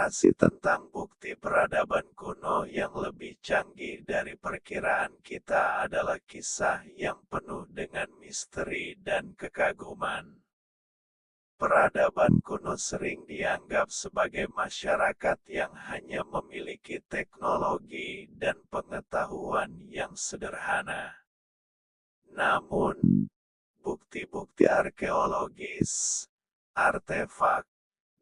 narasi tentang bukti peradaban kuno yang lebih canggih dari perkiraan kita adalah kisah yang penuh dengan misteri dan kekaguman. Peradaban kuno sering dianggap sebagai masyarakat yang hanya memiliki teknologi dan pengetahuan yang sederhana. Namun, bukti-bukti arkeologis, artefak,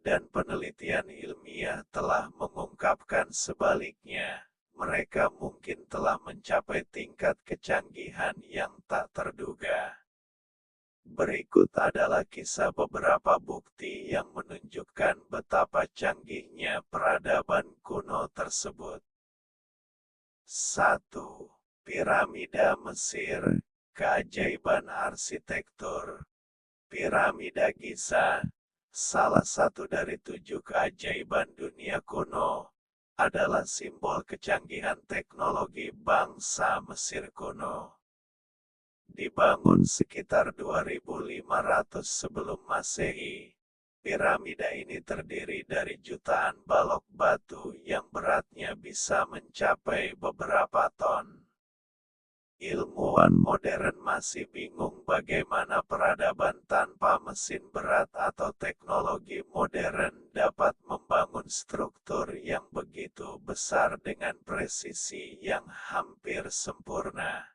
dan penelitian ilmiah telah mengungkapkan sebaliknya. Mereka mungkin telah mencapai tingkat kecanggihan yang tak terduga. Berikut adalah kisah beberapa bukti yang menunjukkan betapa canggihnya peradaban kuno tersebut. 1. Piramida Mesir, keajaiban arsitektur. Piramida Giza, salah satu dari 7 keajaiban dunia kuno, adalah simbol kecanggihan teknologi bangsa Mesir kuno. Dibangun sekitar 2500 sebelum Masehi, piramida ini terdiri dari jutaan balok batu yang beratnya bisa mencapai beberapa ton. Ilmuwan modern masih bingung bagaimana peradaban tanpa mesin berat atau teknologi modern dapat membangun struktur yang begitu besar dengan presisi yang hampir sempurna.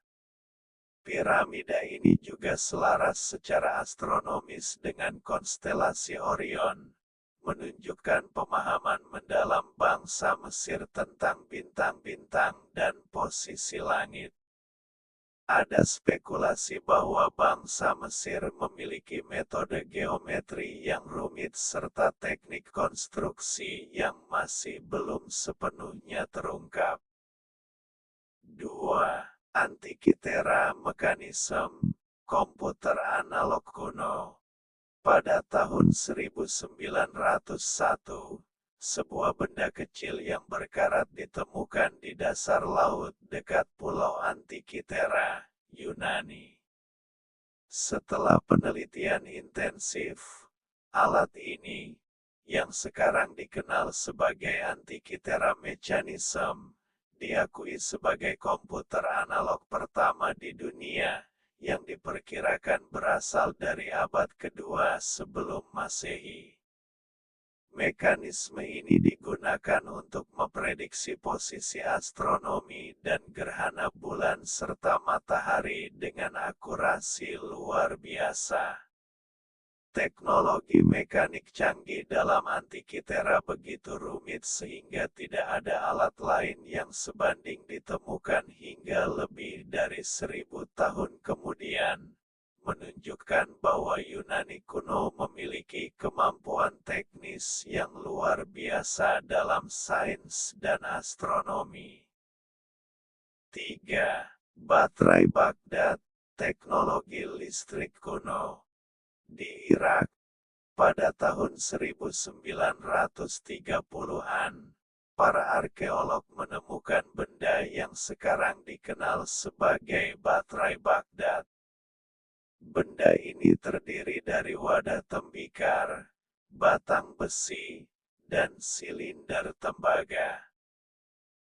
Piramida ini juga selaras secara astronomis dengan konstelasi Orion, menunjukkan pemahaman mendalam bangsa Mesir tentang bintang-bintang dan posisi langit. Ada spekulasi bahwa bangsa Mesir memiliki metode geometri yang rumit serta teknik konstruksi yang masih belum sepenuhnya terungkap. 2. Antikythera Mechanism, komputer analog kuno. Pada tahun 1901, sebuah benda kecil yang berkarat ditemukan di dasar laut dekat pulau Antikythera, Yunani. Setelah penelitian intensif, alat ini, yang sekarang dikenal sebagai Antikythera Mechanism, diakui sebagai komputer analog pertama di dunia, yang diperkirakan berasal dari abad kedua sebelum Masehi. Mekanisme ini digunakan untuk memprediksi posisi astronomi dan gerhana bulan serta matahari dengan akurasi luar biasa. Teknologi mekanik canggih dalam Antikythera begitu rumit sehingga tidak ada alat lain yang sebanding ditemukan hingga lebih dari 1000 tahun kemudian, menunjukkan bahwa Yunani kuno memiliki kemampuan teknis yang luar biasa dalam sains dan astronomi. 3. Baterai Baghdad, teknologi listrik kuno. Di Irak, pada tahun 1930-an, para arkeolog menemukan benda yang sekarang dikenal sebagai baterai Baghdad. Benda ini terdiri dari wadah tembikar, batang besi, dan silinder tembaga.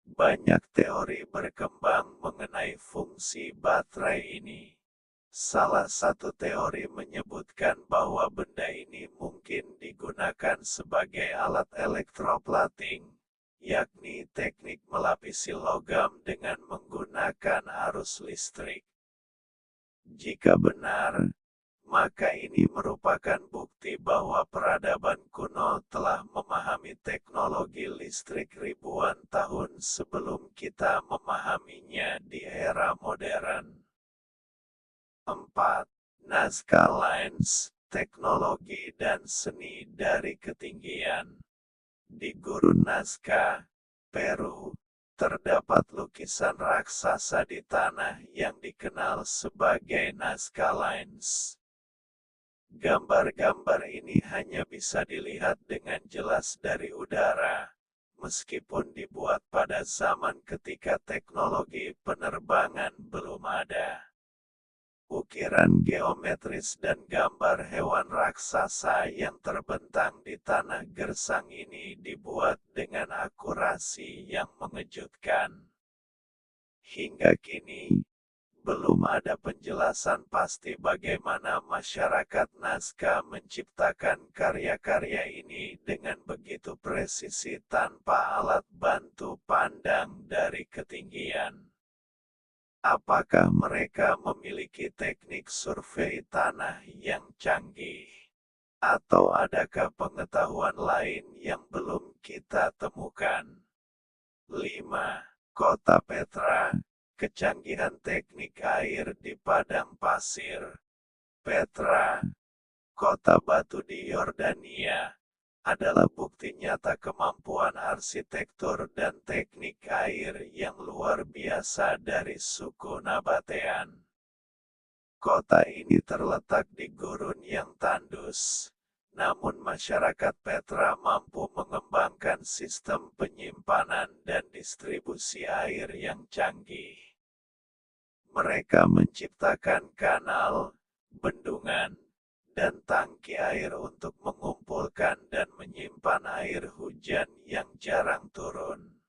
Banyak teori berkembang mengenai fungsi baterai ini. Salah satu teori menyebutkan bahwa benda ini mungkin digunakan sebagai alat elektroplating, yakni teknik melapisi logam dengan menggunakan arus listrik. Jika benar, maka ini merupakan bukti bahwa peradaban kuno telah memahami teknologi listrik ribuan tahun sebelum kita memahaminya di era modern. 4. Nazca Lines, teknologi dan seni dari ketinggian. Di Gurun Nazca, Peru, terdapat lukisan raksasa di tanah yang dikenal sebagai Nazca Lines. Gambar-gambar ini hanya bisa dilihat dengan jelas dari udara, meskipun dibuat pada zaman ketika teknologi penerbangan belum ada. Ukiran geometris dan gambar hewan raksasa yang terbentang di tanah gersang ini dibuat dengan akurasi yang mengejutkan. Hingga kini, belum ada penjelasan pasti bagaimana masyarakat Nazca menciptakan karya-karya ini dengan begitu presisi tanpa alat bantu pandang dari ketinggian. Apakah mereka memiliki teknik survei tanah yang canggih? Atau adakah pengetahuan lain yang belum kita temukan? 5. Kota Petra. Kecanggihan teknik air di padang pasir. Petra, kota batu di Yordania, adalah bukti nyata kemampuan arsitektur dan teknik air yang luar biasa dari suku Nabatean. Kota ini terletak di gurun yang tandus, namun masyarakat Petra mampu mengembangkan sistem penyimpanan dan distribusi air yang canggih. Mereka menciptakan kanal, bendungan, dan tangki air untuk mengumpulkan dan menyimpan air hujan yang jarang turun.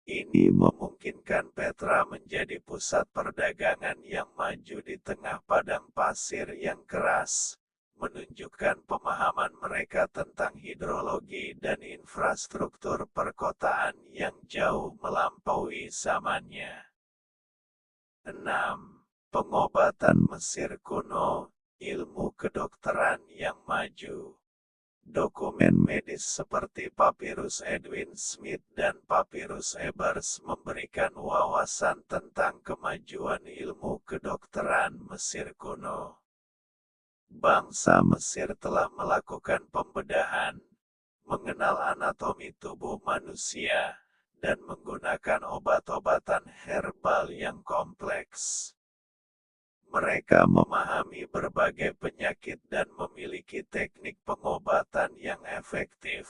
Ini memungkinkan Petra menjadi pusat perdagangan yang maju di tengah padang pasir yang keras, menunjukkan pemahaman mereka tentang hidrologi dan infrastruktur perkotaan yang jauh melampaui zamannya. 6. Pengobatan Mesir kuno, ilmu kedokteran yang maju. Dokumen medis seperti Papirus Edwin Smith dan Papirus Ebers memberikan wawasan tentang kemajuan ilmu kedokteran Mesir kuno. Bangsa Mesir telah melakukan pembedahan, mengenal anatomi tubuh manusia, dan menggunakan obat-obatan herbal yang kompleks. Mereka memahami berbagai penyakit dan memiliki teknik pengobatan yang efektif,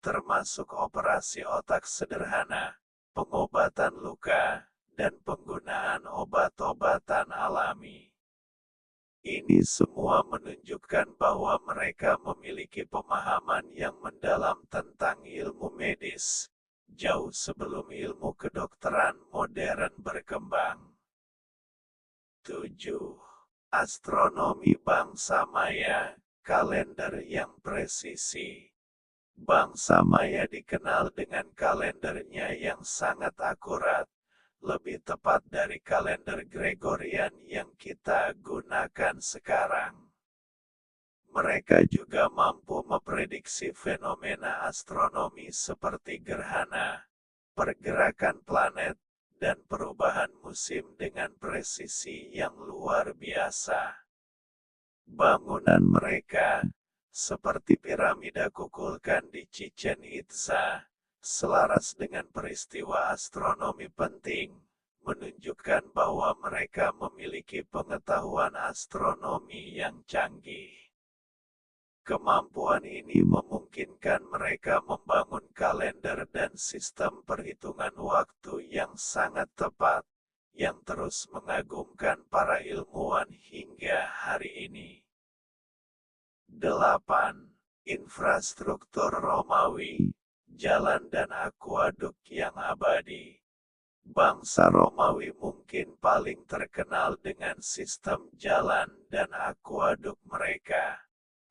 termasuk operasi otak sederhana, pengobatan luka, dan penggunaan obat-obatan alami. Ini semua menunjukkan bahwa mereka memiliki pemahaman yang mendalam tentang ilmu medis, jauh sebelum ilmu kedokteran modern berkembang. 7. Astronomi bangsa Maya, kalender yang presisi. Bangsa Maya dikenal dengan kalendernya yang sangat akurat, lebih tepat dari kalender Gregorian yang kita gunakan sekarang. Mereka juga mampu memprediksi fenomena astronomi seperti gerhana, pergerakan planet, dan perubahan musim dengan presisi yang luar biasa. Bangunan mereka, seperti piramida Kukulkan di Chichen Itza, selaras dengan peristiwa astronomi penting, menunjukkan bahwa mereka memiliki pengetahuan astronomi yang canggih. Kemampuan ini memungkinkan mereka membangun kalender dan sistem perhitungan waktu yang sangat tepat, yang terus mengagumkan para ilmuwan hingga hari ini. 8. Infrastruktur Romawi, jalan dan akuaduk yang abadi. Bangsa Romawi mungkin paling terkenal dengan sistem jalan dan akuaduk mereka.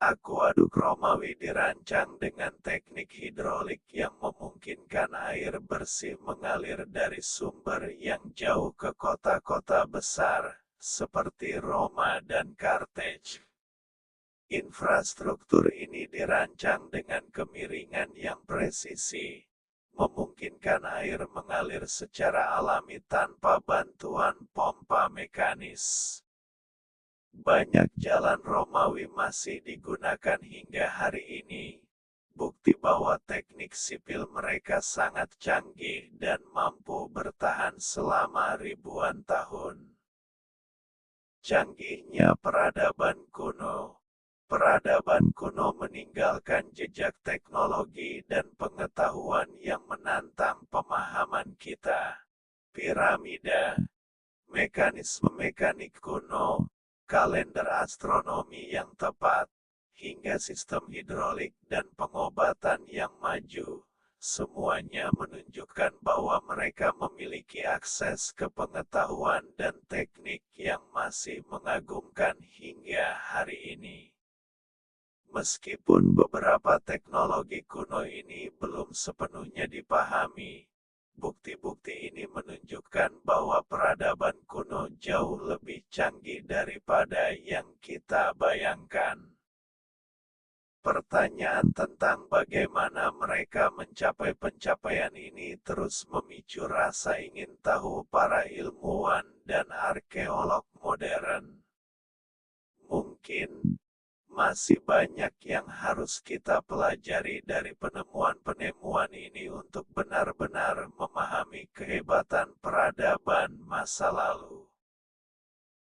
Akuaduk Romawi dirancang dengan teknik hidrolik yang memungkinkan air bersih mengalir dari sumber yang jauh ke kota-kota besar, seperti Roma dan Carthage. Infrastruktur ini dirancang dengan kemiringan yang presisi, memungkinkan air mengalir secara alami tanpa bantuan pompa mekanis. Banyak jalan Romawi masih digunakan hingga hari ini, bukti bahwa teknik sipil mereka sangat canggih dan mampu bertahan selama ribuan tahun. Canggihnya peradaban kuno. Peradaban kuno meninggalkan jejak teknologi dan pengetahuan yang menantang pemahaman kita. Piramida, mekanisme mekanik kuno, kalender astronomi yang tepat, hingga sistem hidrolik dan pengobatan yang maju. Semuanya menunjukkan bahwa mereka memiliki akses ke pengetahuan dan teknik yang masih mengagumkan hingga hari ini. Meskipun beberapa teknologi kuno ini belum sepenuhnya dipahami, bukti-bukti ini menunjukkan bahwa peradaban kuno jauh lebih canggih daripada yang kita bayangkan. Pertanyaan tentang bagaimana mereka mencapai pencapaian ini terus memicu rasa ingin tahu para ilmuwan dan arkeolog modern. Mungkin masih banyak yang harus kita pelajari dari penemuan-penemuan ini untuk benar-benar memahami kehebatan peradaban masa lalu.